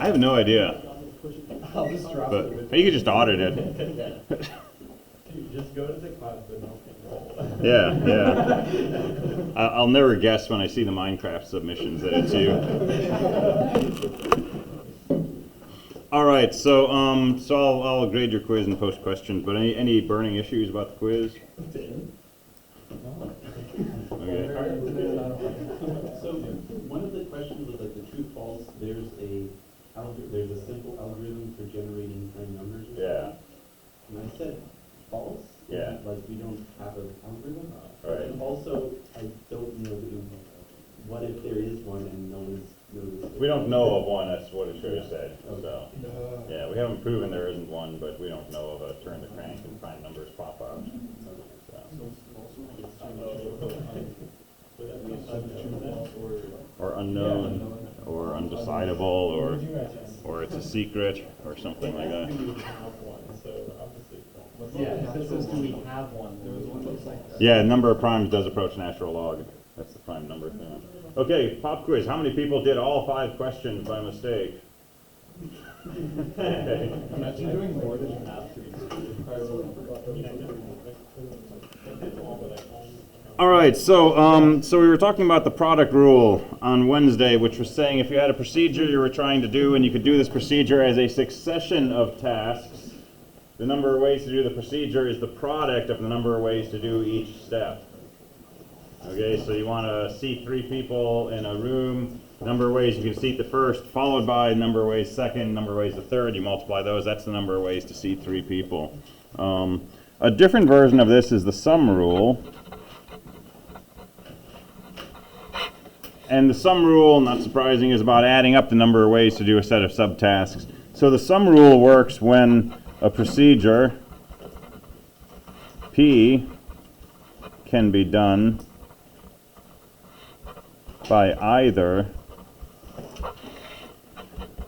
I have no idea. I'll just drop But it. you could just audit it. Just go to the class and roll. Yeah. I'll never guess when I see the Minecraft submissions that it's you. All right, so I'll grade your quiz and post questions. But any burning issues about the quiz? Okay. So one of the questions was like the true false. There's a simple algorithm for generating prime numbers. Yeah. And I said false. Yeah. Like we don't have an algorithm. Right. And also, I don't know what if there is one and no one's noticed. We don't know of one. That's what it should have said. So yeah, we haven't proven there isn't one, but we don't know of a turn the crank and prime numbers pop out. Or unknown, or undecidable, or it's a secret, or something like that. Yeah, if it says do we have one, there was one that's like that. Yeah, number of primes does approach natural log. That's the prime number thing. Okay, pop quiz. How many people did all 5 questions by mistake? Imagine doing more than you have to. All right, so we were talking about the product rule on Wednesday, which was saying if you had a procedure you were trying to do and you could do this procedure as a succession of tasks, the number of ways to do the procedure is the product of the number of ways to do each step. Okay, so you want to seat 3 people in a room, number of ways you can seat the first, followed by number of ways second, number of ways the third. You multiply those, that's the number of ways to seat 3 people. A different version of this is the sum rule. And the sum rule, not surprising, is about adding up the number of ways to do a set of subtasks. So the sum rule works when a procedure P can be done by either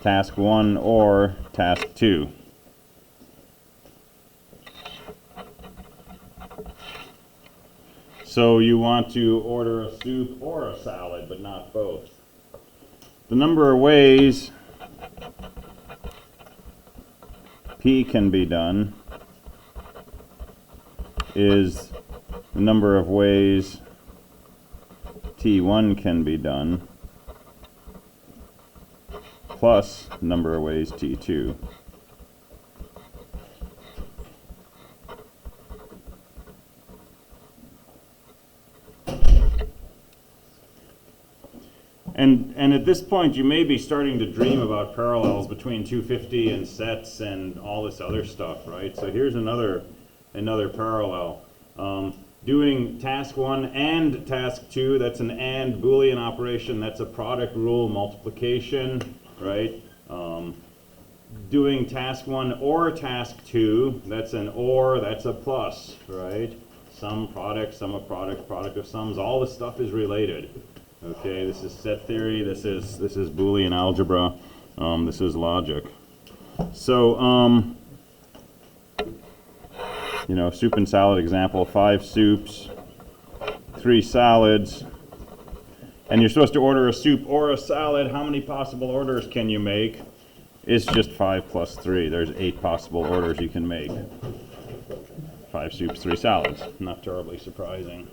task 1 or task 2. So you want to order a soup or a salad, but not both. The number of ways P can be done is the number of ways T1 can be done plus the number of ways T2. And at this point, you may be starting to dream about parallels between 250 and sets and all this other stuff, right? So here's another parallel. Doing task 1 and task 2, that's an and Boolean operation, that's a product rule multiplication, right? Doing task 1 or task 2, that's an or, that's a plus, right? Sum, product, sum of products, product of sums, all this stuff is related. Okay, this is set theory, this is Boolean algebra, this is logic. So, you know, soup and salad example, 5 soups, 3 salads, and you're supposed to order a soup or a salad. How many possible orders can you make? It's just 5 plus 3. There's 8 possible orders you can make. 5 soups, 3 salads. Not terribly surprising.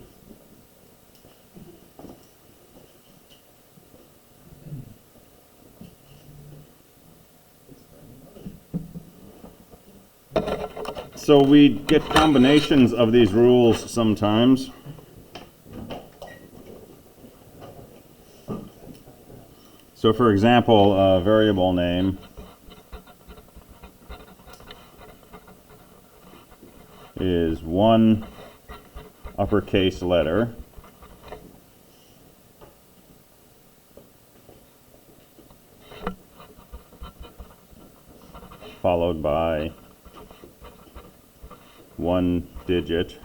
So we get combinations of these rules sometimes. So for example, a variable name is 1 uppercase letter followed by 1 digit,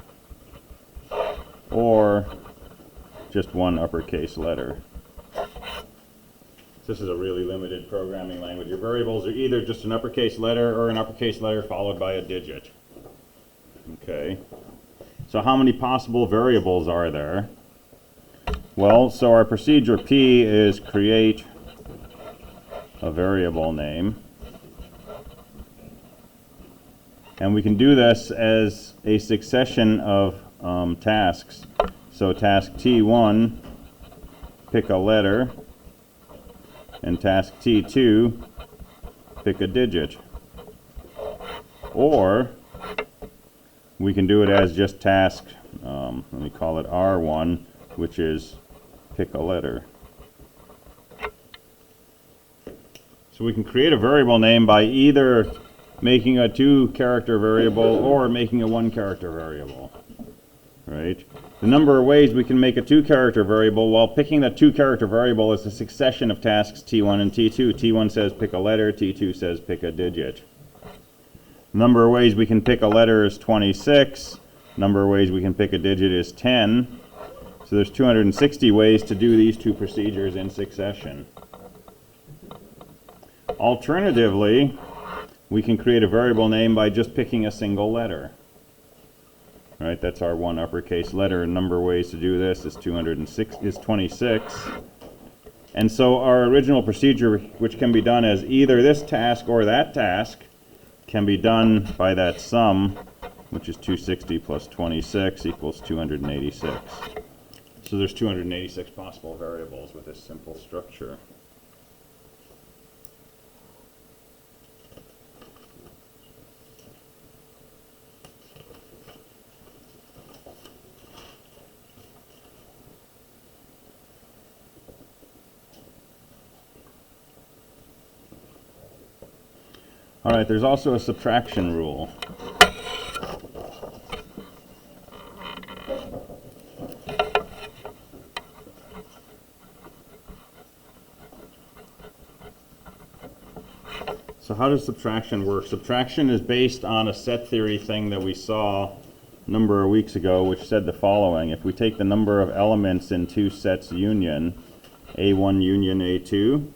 or just 1 uppercase letter. This is a really limited programming language. Your variables are either just an uppercase letter or an uppercase letter followed by a digit. Okay. So how many possible variables are there? Well, so our procedure P is create a variable name. And we can do this as a succession of tasks. So task T1, pick a letter, and task T2, pick a digit. Or we can do it as just task, let me call it R1, which is pick a letter. So we can create a variable name by either making a 2-character variable or making a 1-character variable, right? The number of ways we can make a 2-character variable, while picking that 2-character variable is a succession of tasks T1 and T2. T1 says pick a letter, T2 says pick a digit. The number of ways we can pick a letter is 26. Number of ways we can pick a digit is 10. So there's 260 ways to do these two procedures in succession. Alternatively, we can create a variable name by just picking a single letter. Right, that's our one uppercase letter. A number of ways to do this is 26. And so our original procedure, which can be done as either this task or that task, can be done by that sum, which is 260 plus 26 equals 286. So there's 286 possible variables with this simple structure. All right, there's also a subtraction rule. So how does subtraction work? Subtraction is based on a set theory thing that we saw a number of weeks ago, which said the following. If we take the number of elements in two sets union, A1 union A2,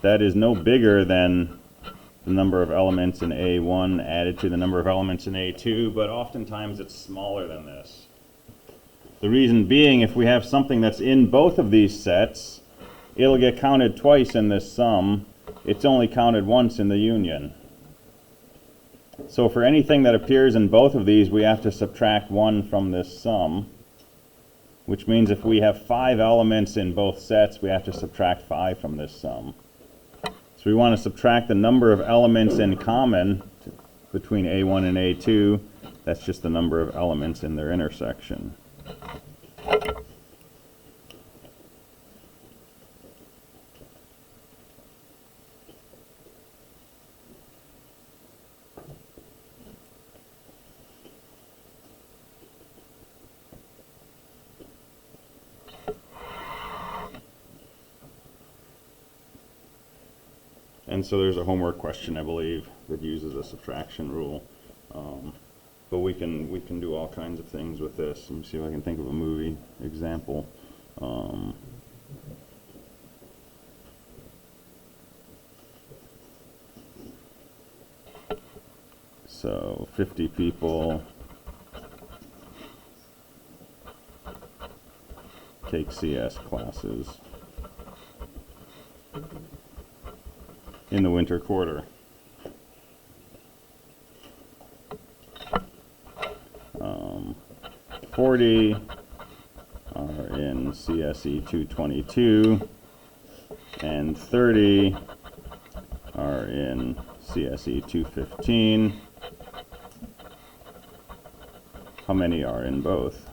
that is no bigger than the number of elements in A1 added to the number of elements in A2, but oftentimes it's smaller than this. The reason being, if we have something that's in both of these sets, it'll get counted twice in this sum. It's only counted once in the union. So for anything that appears in both of these, we have to subtract 1 from this sum, which means if we have 5 elements in both sets, we have to subtract 5 from this sum. So we want to subtract the number of elements in common between A1 and A2. That's just the number of elements in their intersection. And so there's a homework question, I believe, that uses a subtraction rule. But we can do all kinds of things with this. Let me see if I can think of a movie example. So 50 people take CS classes in the winter quarter. 40 are in CSE 222 and 30 are in CSE 215. How many are in both?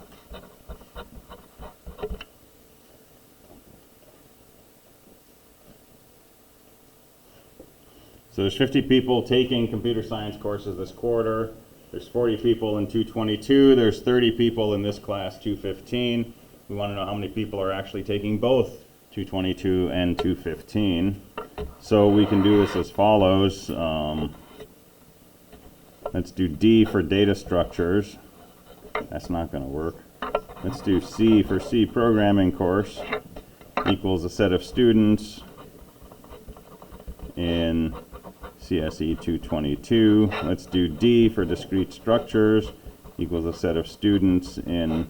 So there's 50 people taking computer science courses this quarter. There's 40 people in 222. There's 30 people in this class 215. We want to know how many people are actually taking both 222 and 215. So we can do this as follows. Let's do D for data structures. That's not going to work. Let's do C for C programming course equals a set of students in CSE 222. Let's do D for discrete structures equals a set of students in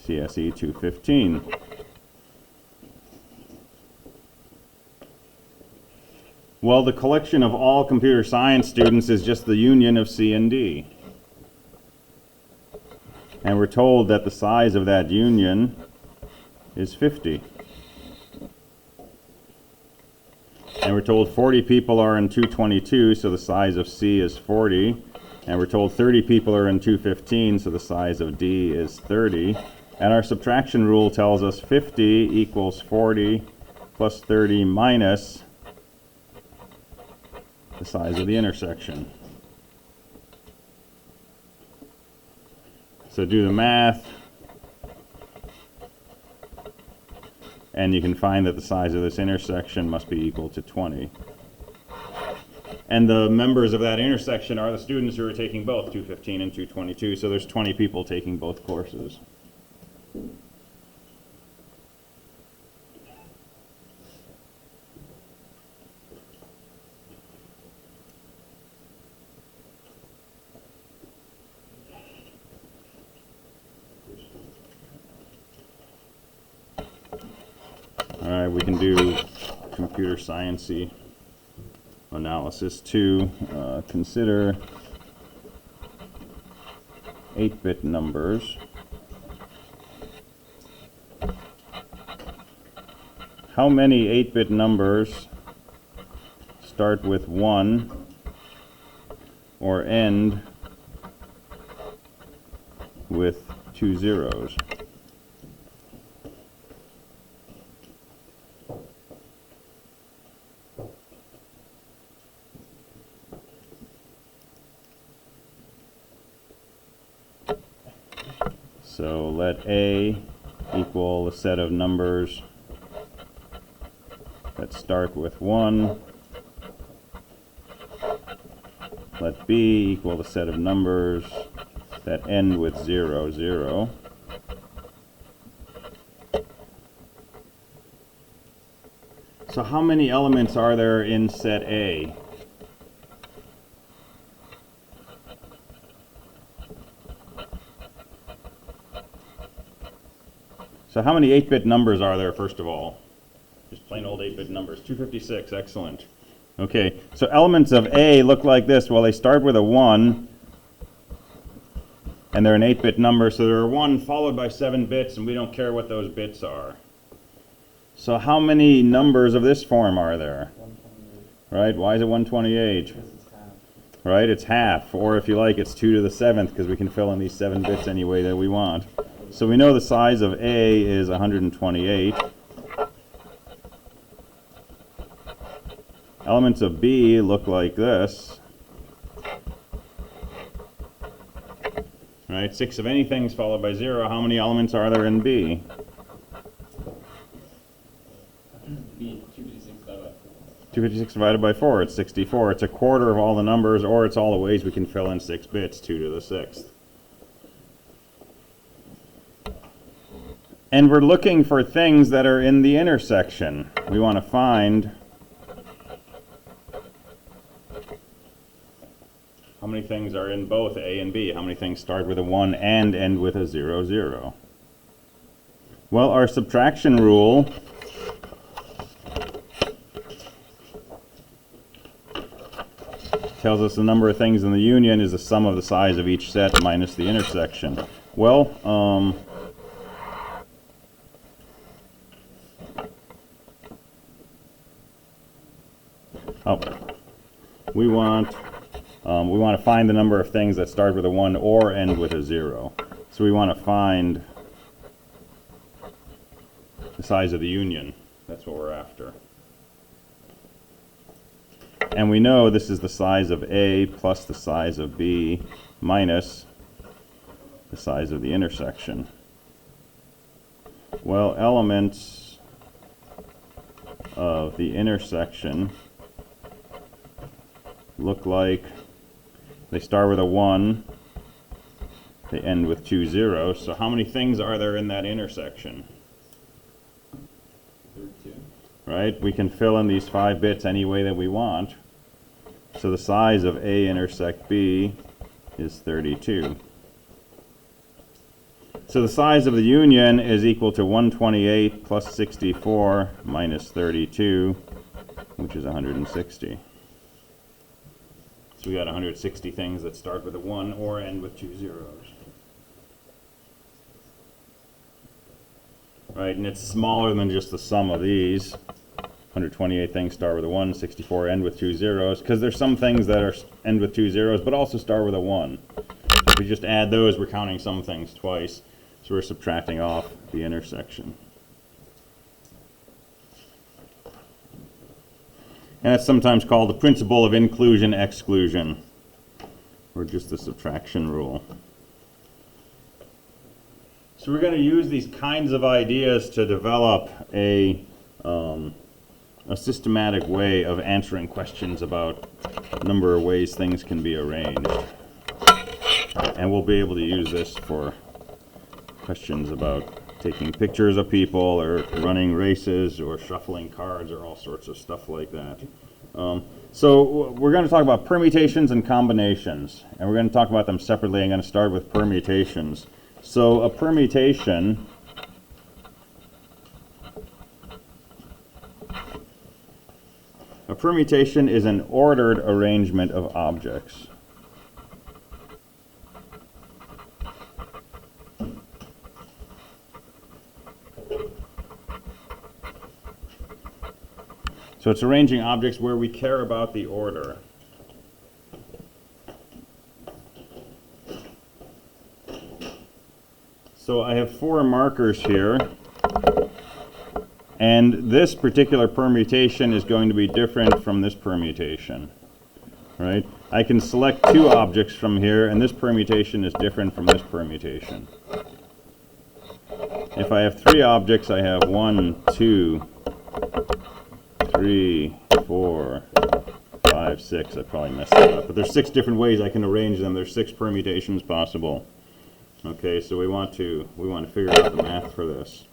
CSE 215. Well, the collection of all computer science students is just the union of C and D. And we're told that the size of that union is 50. And we're told 40 people are in 222, so the size of C is 40. And we're told 30 people are in 215, so the size of D is 30. And our subtraction rule tells us 50 equals 40 plus 30 minus the size of the intersection. So do the math, and you can find that the size of this intersection must be equal to 20. And the members of that intersection are the students who are taking both 215 and 222, so there's 20 people taking both courses. All right, we can do computer science-y analysis too. Consider 8-bit numbers. How many 8-bit numbers start with 1 or end with 2 zeros? So let A equal a set of numbers that start with 1. Let B equal the set of numbers that end with 0, 0. So how many elements are there in set A? So how many 8-bit numbers are there, first of all? Just plain old 8-bit numbers. 256, excellent. Okay, so elements of A look like this. Well, they start with a 1, and they're an 8-bit number, so they're 1 followed by 7 bits, and we don't care what those bits are. So how many numbers of this form are there? 128. Right, why is it 128? Because it's half. Right, it's half, or if you like, it's 2 to the 7th, because we can fill in these 7 bits any way that we want. So we know the size of A is 128. Elements of B look like this. Right, 6 of anything is followed by 0. How many elements are there in B? B, 256 divided by 4. 256 divided by 4, it's 64. It's a quarter of all the numbers, or it's all the ways we can fill in 6 bits, 2 to the 6th. And we're looking for things that are in the intersection. We want to find how many things are in both A and B. How many things start with a 1 and end with a 0, 0. Well, our subtraction rule tells us the number of things in the union is the sum of the size of each set minus the intersection. Well, we want to find the number of things that start with a 1 or end with a 0. So we want to find the size of the union. That's what we're after. And we know this is the size of A plus the size of B minus the size of the intersection. Well, elements of the intersection look like they start with a 1, they end with 2 zeros. So how many things are there in that intersection? 32. Right? We can fill in these 5 bits any way that we want. So the size of A intersect B is 32. So the size of the union is equal to 128 plus 64 minus 32. which is 160. So we got 160 things that start with a 1 or end with 2 zeros. Right, and it's smaller than just the sum of these. 128 things start with a 1, 64 end with 2 zeros, because there's some things that are end with 2 zeros, but also start with a 1. So if we just add those, we're counting some things twice, so we're subtracting off the intersection. And it's sometimes called the principle of inclusion-exclusion, or just the subtraction rule. So we're going to use these kinds of ideas to develop a systematic way of answering questions about a number of ways things can be arranged. And we'll be able to use this for questions about taking pictures of people, or running races, or shuffling cards, or all sorts of stuff like that. So we're going to talk about permutations and combinations, and we're going to talk about them separately. I'm going to start with permutations. So a permutation is an ordered arrangement of objects. So it's arranging objects where we care about the order. So I have 4 markers here, and this particular permutation is going to be different from this permutation, right? I can select 2 objects from here, and this permutation is different from this permutation. If I have 3 objects, I have 1, 2, 3, 4, 5, 6. I probably messed that up, but there's 6 different ways I can arrange them. There's 6 permutations possible. Okay, so we want to figure out the math for this.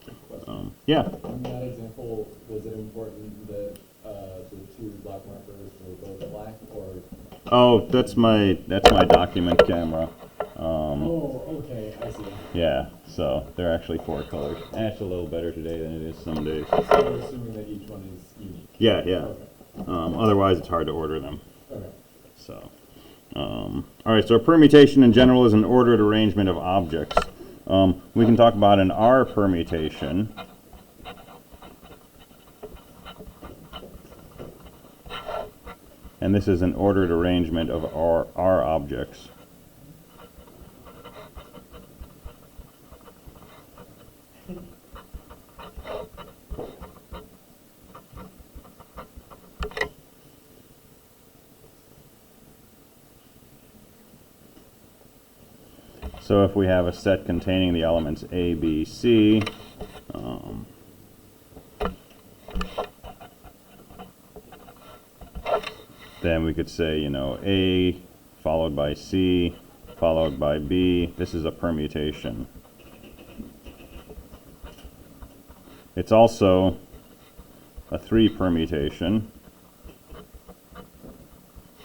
Yeah. In that example, was it important that the 2 black markers were both black, or? Oh, that's my document camera. Oh, okay, I see. Yeah, so they're actually 4 colors. And it's a little better today than it is some days. So we're assuming that each one is unique. Yeah, yeah. Okay. Otherwise, it's hard to order them. Okay. So, all right. So a permutation in general is an ordered arrangement of objects. We can talk about an R permutation. And this is an ordered arrangement of R objects. So if we have a set containing the elements A, B, C, then we could say, you know, A followed by C followed by B. This is a permutation. It's also a 3 permutation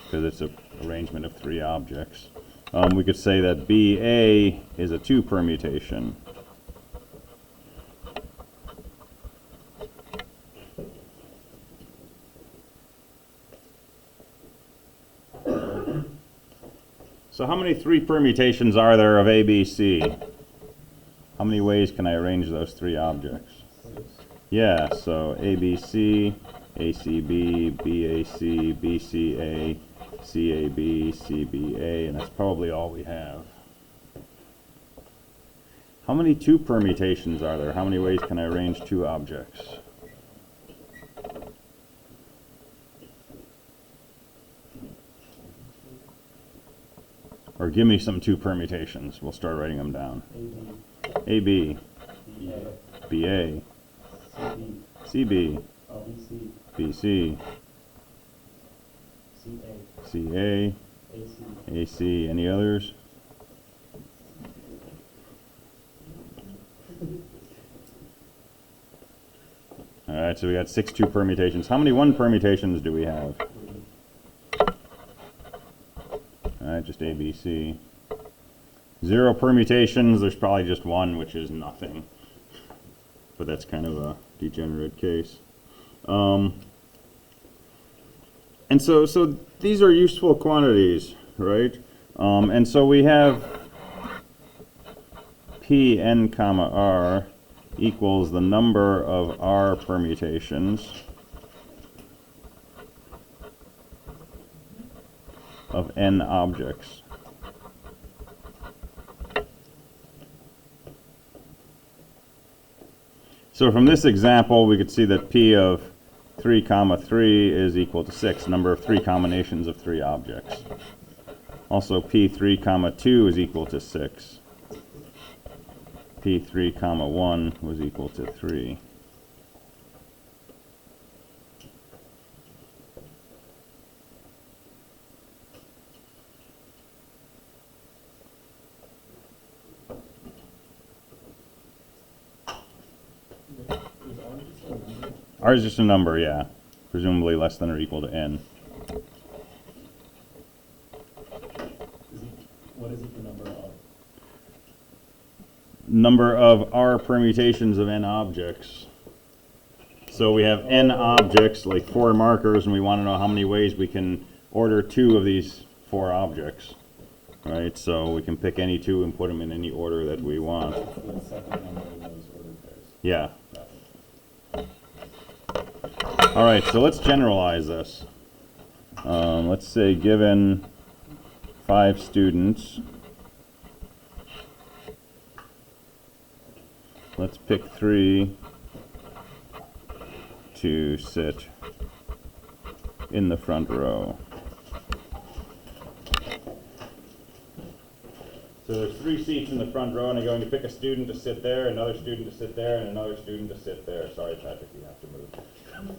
because it's an arrangement of 3 objects. We could say that BA is a 2 permutation. So how many 3 permutations are there of ABC? How many ways can I arrange those 3 objects? Yeah, so ABC, ACB, BAC, BCA, CAB, CBA, and that's probably all we have. How many 2 permutations are there? How many ways can I arrange 2 objects? Or give me some 2 permutations. We'll start writing them down. AB, BA, CB, BC, CA, AC. Any others? All right, so we got 6 2 permutations. How many 1 permutations do we have? All right, just A, B, C. 0 permutations, there's probably just 1, which is nothing. But that's kind of a degenerate case. And so these are useful quantities, right? And so we have Pn comma r equals the number of r permutations of n objects. So from this example, we could see that P of 3 comma 3 is equal to 6, number of 3 combinations of 3 objects. Also, P3 comma 2 is equal to 6. P3 comma 1 was equal to 3. R is just a number, yeah. Presumably less than or equal to n. What is it the number of? Number of r permutations of n objects. So we have n objects, like 4 markers, and we want to know how many ways we can order 2 of these 4 objects. Right? So we can pick any 2 and put them in any order that we want. The second number in those ordered pairs. Yeah. All right, so let's generalize this. Let's say given 5 students, let's pick 3 to sit in the front row. So there's 3 seats in the front row, and I'm going to pick a student to sit there, another student to sit there, and another student to sit there. Sorry, Patrick, you have to move.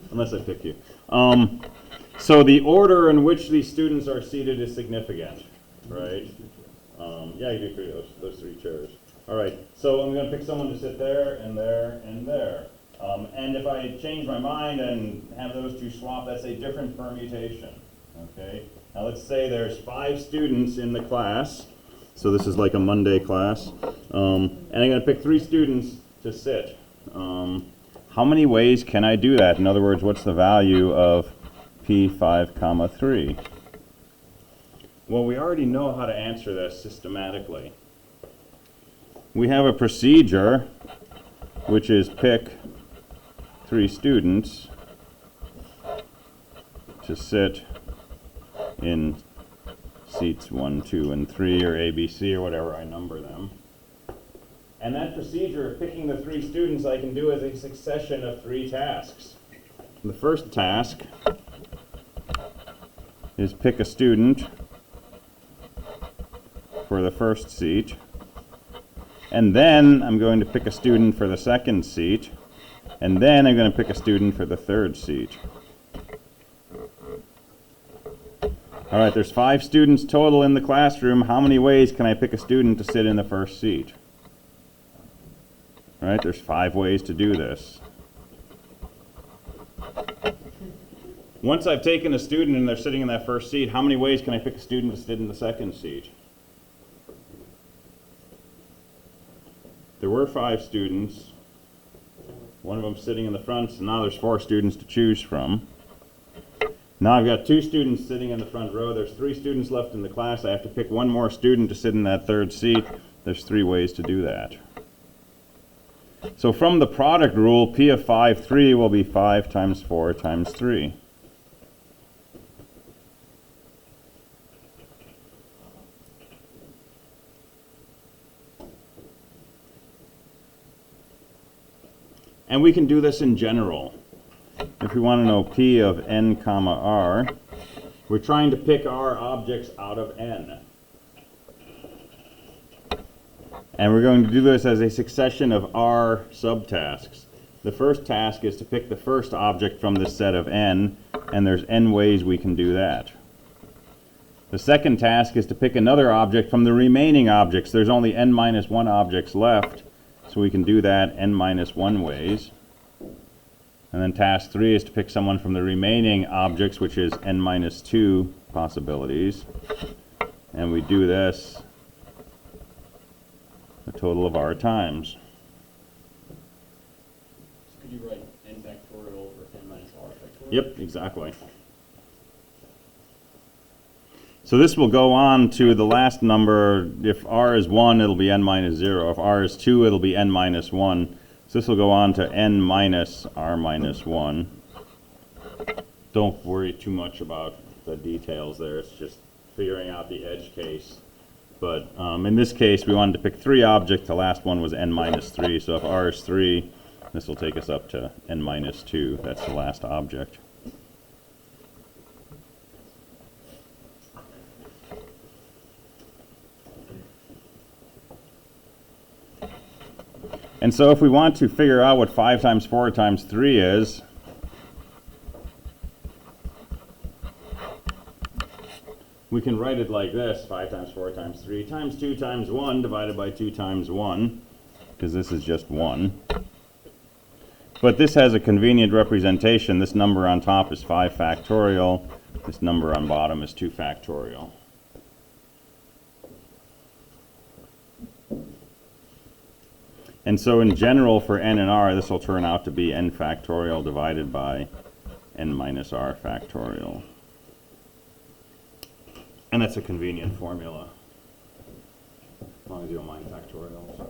Unless I pick you. So the order in which these students are seated is significant, right? Yeah, you do create those 3 chairs. All right, so I'm going to pick someone to sit there, and there, and there. And if I change my mind and have those 2 swap, that's a different permutation, okay? Now let's say there's 5 students in the class. So this is like a Monday class. And I'm going to pick 3 students to sit. How many ways can I do that? In other words, what's the value of P5 comma 3? Well, we already know how to answer this systematically. We have a procedure, which is pick 3 students to sit in seats 1, 2, and 3, or A, B, C, or whatever I number them. And that procedure of picking the 3 students I can do as a succession of 3 tasks. The first task is pick a student for the first seat, and then I'm going to pick a student for the second seat, and then I'm going to pick a student for the third seat. All right, there's 5 students total in the classroom. How many ways can I pick a student to sit in the first seat? All right, there's 5 ways to do this. Once I've taken a student and they're sitting in that first seat, how many ways can I pick a student to sit in the second seat? There were 5 students. One of them sitting in the front, so now there's 4 students to choose from. Now I've got 2 students sitting in the front row. There's 3 students left in the class. I have to pick one more student to sit in that third seat. There's 3 ways to do that. So from the product rule, P of 5, 3 will be 5 times 4 times 3. And we can do this in general. If we want to know P of n comma r, we're trying to pick r objects out of n. And we're going to do this as a succession of r subtasks. The first task is to pick the first object from this set of n, and there's n ways we can do that. The second task is to pick another object from the remaining objects. There's only n minus 1 objects left, so we can do that n minus 1 ways. And then task 3 is to pick someone from the remaining objects, which is n minus 2 possibilities. And we do this a total of r times. So could you write n factorial over n minus r factorial? Yep, exactly. So this will go on to the last number. If r is 1, it'll be n minus 0. If r is 2, it'll be n minus 1. So this will go on to n minus r minus 1. Don't worry too much about the details there. It's just figuring out the edge case. But in this case, we wanted to pick 3 objects. The last one was n minus 3. So if r is 3, this will take us up to n minus 2. That's the last object. And so if we want to figure out what 5 times 4 times 3 is, we can write it like this: 5 times 4 times 3 times 2 times 1 divided by 2 times 1, because this is just 1. But this has a convenient representation. This number on top is 5 factorial. This number on bottom is 2 factorial. And so in general, for n and r, this will turn out to be n factorial divided by n minus r factorial. And that's a convenient formula, as long as you don't mind factorials.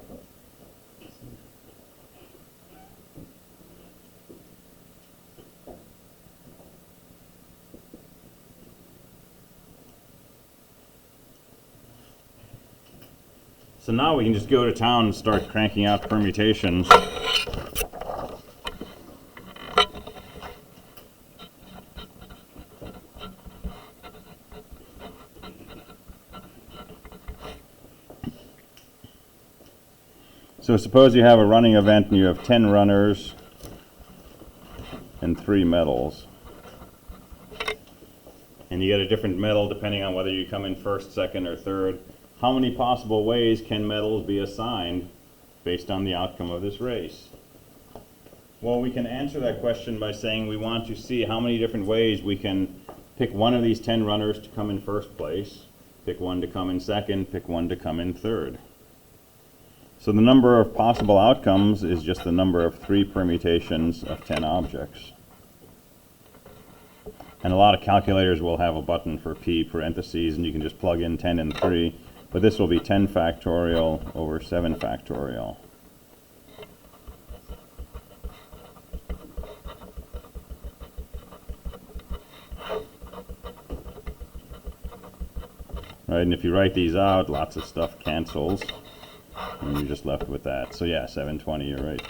So now we can just go to town and start cranking out permutations. So suppose you have a running event and you have 10 runners and 3 medals. And you get a different medal depending on whether you come in first, second, or third. How many possible ways can medals be assigned based on the outcome of this race? Well, we can answer that question by saying we want to see how many different ways we can pick one of these 10 runners to come in first place, pick one to come in second, pick one to come in third. So the number of possible outcomes is just the number of 3 permutations of 10 objects. And a lot of calculators will have a button for p parentheses, and you can just plug in 10 and 3. But this will be 10 factorial over 7 factorial. Right, and if you write these out, lots of stuff cancels, and you're just left with that. So yeah, 720, you're right.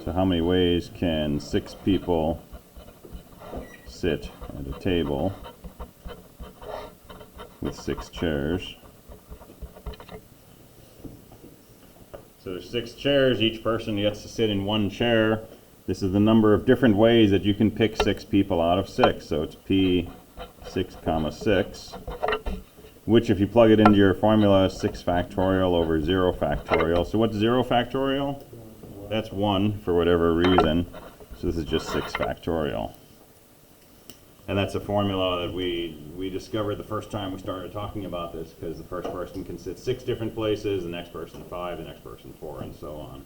So how many ways can 6 people sit at a table with 6 chairs? So there's 6 chairs, each person gets to sit in 1 chair. This is the number of different ways that you can pick 6 people out of 6. So it's p 6 comma 6, which if you plug it into your formula is 6 factorial over 0 factorial. So what's 0 factorial? That's 1 for whatever reason. So this is just 6 factorial. And that's a formula that we discovered the first time we started talking about this, because the first person can sit 6 different places, the next person 5, the next person 4, and so on.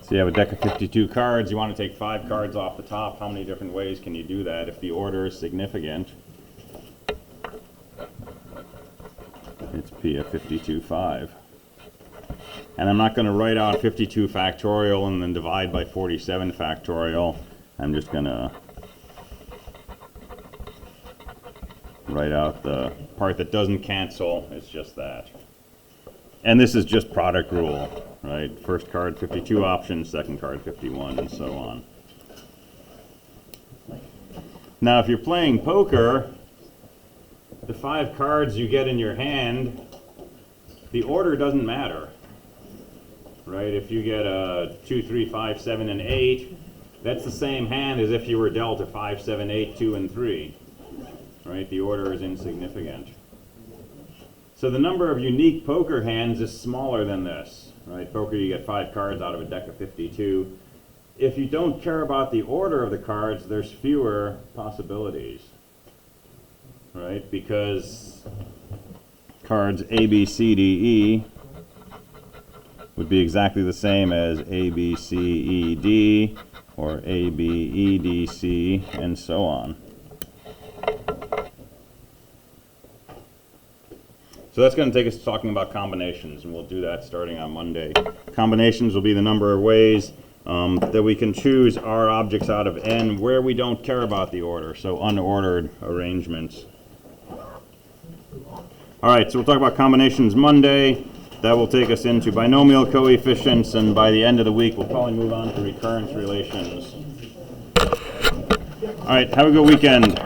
So you have a deck of 52 cards, you want to take 5 cards off the top. How many different ways can you do that if the order is significant? It's p of 52, 5. And I'm not going to write out 52 factorial and then divide by 47 factorial. I'm just going to write out the part that doesn't cancel. It's just that. And this is just product rule, right? First card 52 options, second card 51, and so on. Now if you're playing poker, the 5 cards you get in your hand, the order doesn't matter, right? If you get a 2, 3, 5, 7, and 8, that's the same hand as if you were dealt a 5, 7, 8, 2, and 3, right? The order is insignificant. So the number of unique poker hands is smaller than this, right? Poker, you get 5 cards out of a deck of 52. If you don't care about the order of the cards, there's fewer possibilities, right? Because cards A, B, C, D, E would be exactly the same as A, B, C, E, D, or A, B, E, D, C, and so on. So that's going to take us to talking about combinations, and we'll do that starting on Monday. Combinations will be the number of ways that we can choose our objects out of n where we don't care about the order, so unordered arrangements. All right, so we'll talk about combinations Monday. That will take us into binomial coefficients, and by the end of the week, we'll probably move on to recurrence relations. All right, have a good weekend.